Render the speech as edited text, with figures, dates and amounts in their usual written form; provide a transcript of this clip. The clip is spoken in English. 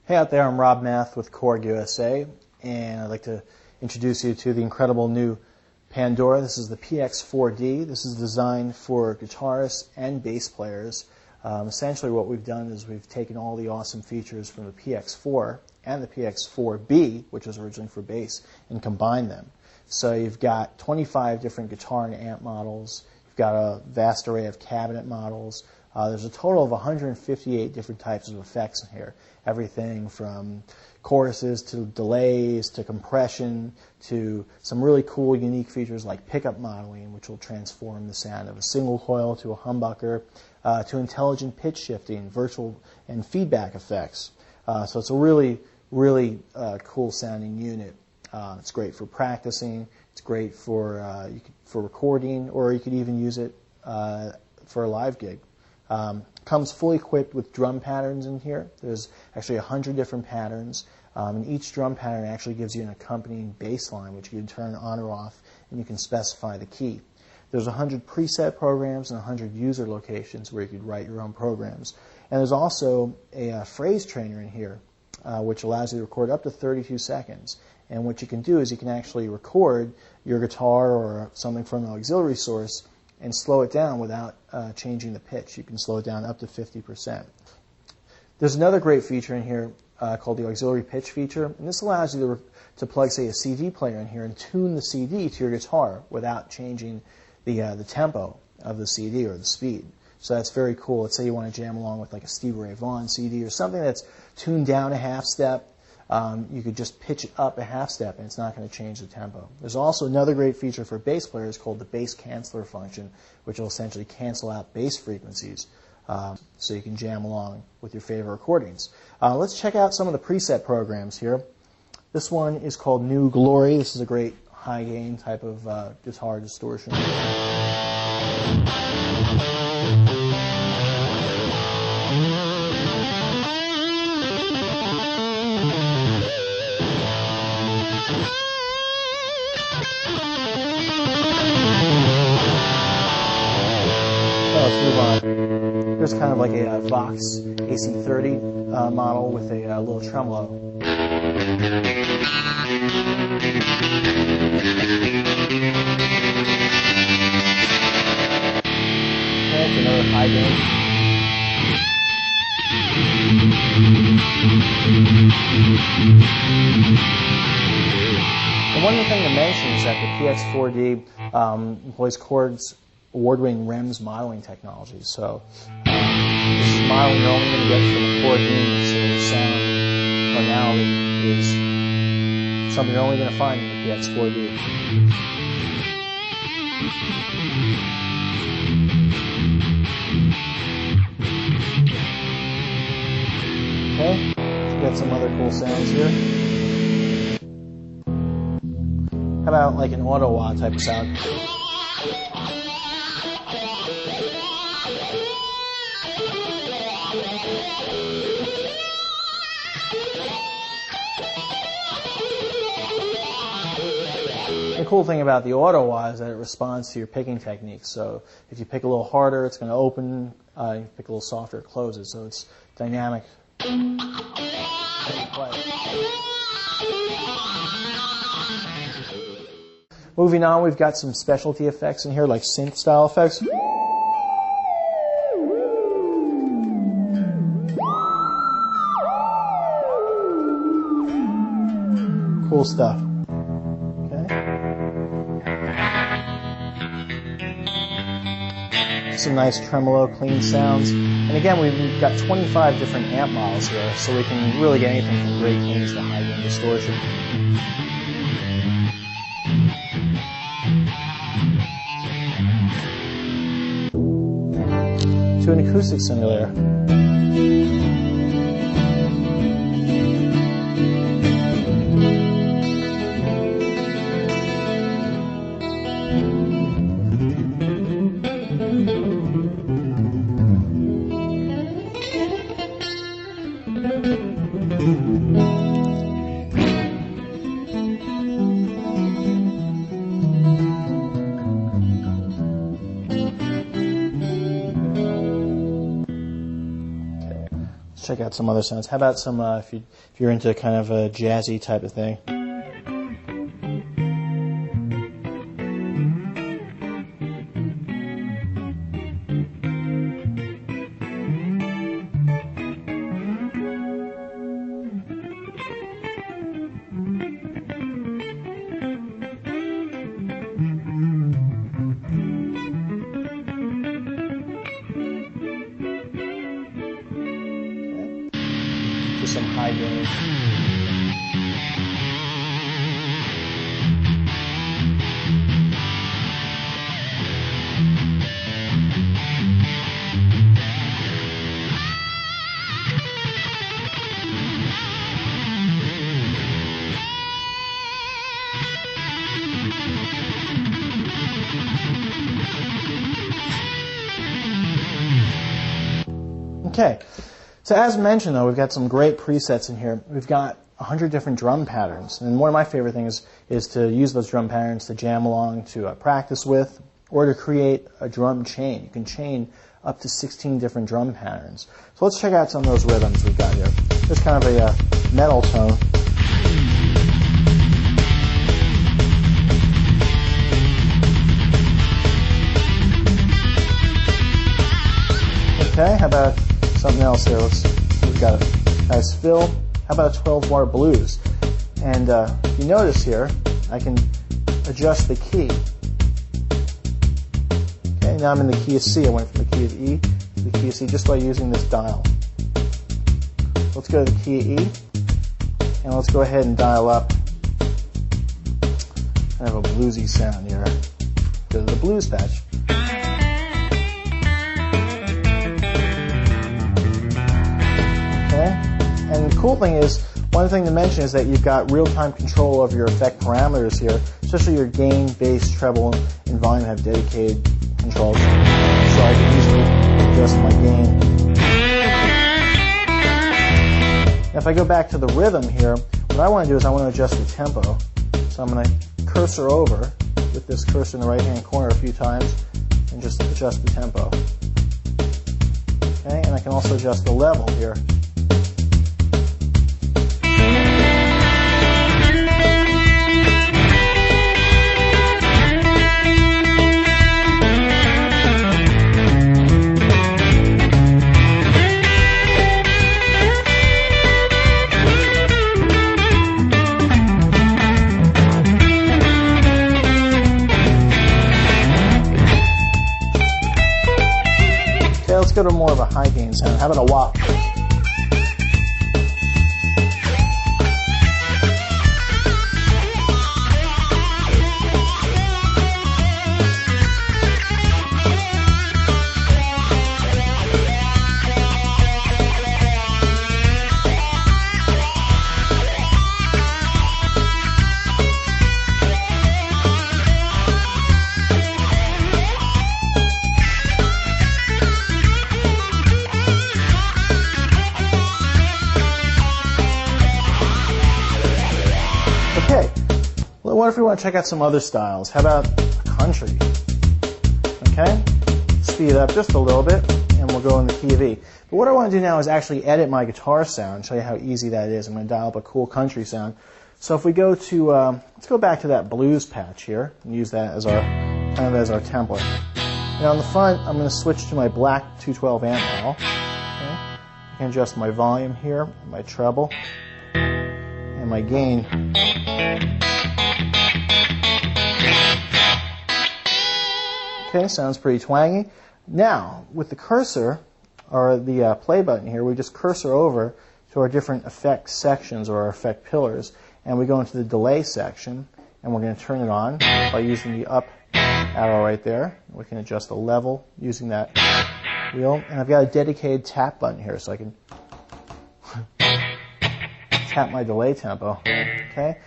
Hey out there, I'm Rob Math with Korg USA, and I'd like to introduce you to the incredible new Pandora. This is the PX4D. This is designed for guitarists and bass players. Essentially what we've done is we've taken all the awesome features from the PX4 and the PX4B, which was originally for bass, and combined them. So you've got 25 different guitar and amp models. You've got a vast array of cabinet models. There's a total of 158 different types of effects in here. Everything from choruses to delays to compression to some really cool, unique features like pickup modeling, which will transform the sound of a single coil to a humbucker, to intelligent pitch shifting, virtual and feedback effects. So it's a really, really cool sounding unit. It's great for practicing. It's great for recording, or you could even use it for a live gig. Comes fully equipped with drum patterns in here. There's actually 100 different patterns, and each drum pattern actually gives you an accompanying bass line, which you can turn on or off, and you can specify the key. There's 100 preset programs and 100 user locations where you could write your own programs. And there's also a phrase trainer in here, which allows you to record up to 32 seconds. And what you can do is you can actually record your guitar or something from an auxiliary source and slow it down without changing the pitch. You can slow it down up to 50%. There's another great feature in here called the auxiliary pitch feature, and this allows you to plug, say, a CD player in here and tune the CD to your guitar without changing the tempo of the CD or the speed. So that's very cool. Let's say you want to jam along with like a Stevie Ray Vaughan CD or something that's tuned down a half step. You could just pitch it up a half step and it's not going to change the tempo. There's also another great feature for bass players called the bass canceller function, which will essentially cancel out bass frequencies so you can jam along with your favorite recordings. Let's check out some of the preset programs here. This one is called New Glory. This is a great high gain type of guitar distortion. Let's move on. Here's kind of like a Vox AC30 model with a little tremolo. And another high gain. And one other thing to mention is that the PX4D employs Korg's award-winning REMS modeling technology. So this is modeling you're only going to get from a Korg unit, so the sound tonality is something you're only going to find in the PX4D. Okay, let's get some other cool sounds here. How about like an auto wah type of sound? The cool thing about the auto wah is that it responds to your picking technique. So if you pick a little harder, it's going to open. If you pick a little softer, it closes. So it's dynamic. Moving on, we've got some specialty effects in here, like synth style effects. Cool stuff. Some nice tremolo, clean sounds. And again, we've got 25 different amp models here, so we can really get anything from great cleans to high gain distortion. To an acoustic simulator. check out some other sounds. How about some, if you're into kind of a jazzy type of thing? Just some high gain. Okay, so as mentioned, though, we've got some great presets in here. We've got 100 different drum patterns, and one of my favorite things is to use those drum patterns to jam along, to practice with, or to create a drum chain. You can chain up to 16 different drum patterns. So let's check out some of those rhythms we've got here. There's kind of a metal tone. Okay, how about something else here? We've got a nice fill. How about a 12-bar blues? And you notice here, I can adjust the key. Okay, now I'm in the key of C. I went from the key of E to the key of C just by using this dial. Let's go to the key of E, and let's go ahead and dial up kind of a bluesy sound here. Go to the blues patch. And the cool thing is, one thing to mention is that you've got real-time control of your effect parameters here, especially your gain, bass, treble, and volume have dedicated controls. So I can easily adjust my gain. Now if I go back to the rhythm here, what I want to do is I want to adjust the tempo. So I'm going to cursor over with this cursor in the right-hand corner a few times and just adjust the tempo. Okay, and I can also adjust the level here. Let's go to more of a high gain sound. How about a wop? Okay, well, what if we want to check out some other styles? How about country? Okay, speed it up just a little bit, and we'll go in the key of E. But what I want to do now is actually edit my guitar sound, show you how easy that is. I'm going to dial up a cool country sound. So if we go to, let's go back to that blues patch here, and use that as our, kind of as our template. Now on the front, I'm going to switch to my black 212 amp model. Okay. I can adjust my volume here, my treble, and my gain. Okay, sounds pretty twangy. Now, with the cursor, or the play button here, we just cursor over to our different effect sections or our effect pillars, and we go into the delay section, and we're going to turn it on by using the up arrow right there. We can adjust the level using that wheel, and I've got a dedicated tap button here, so I can tap my delay tempo. Okay,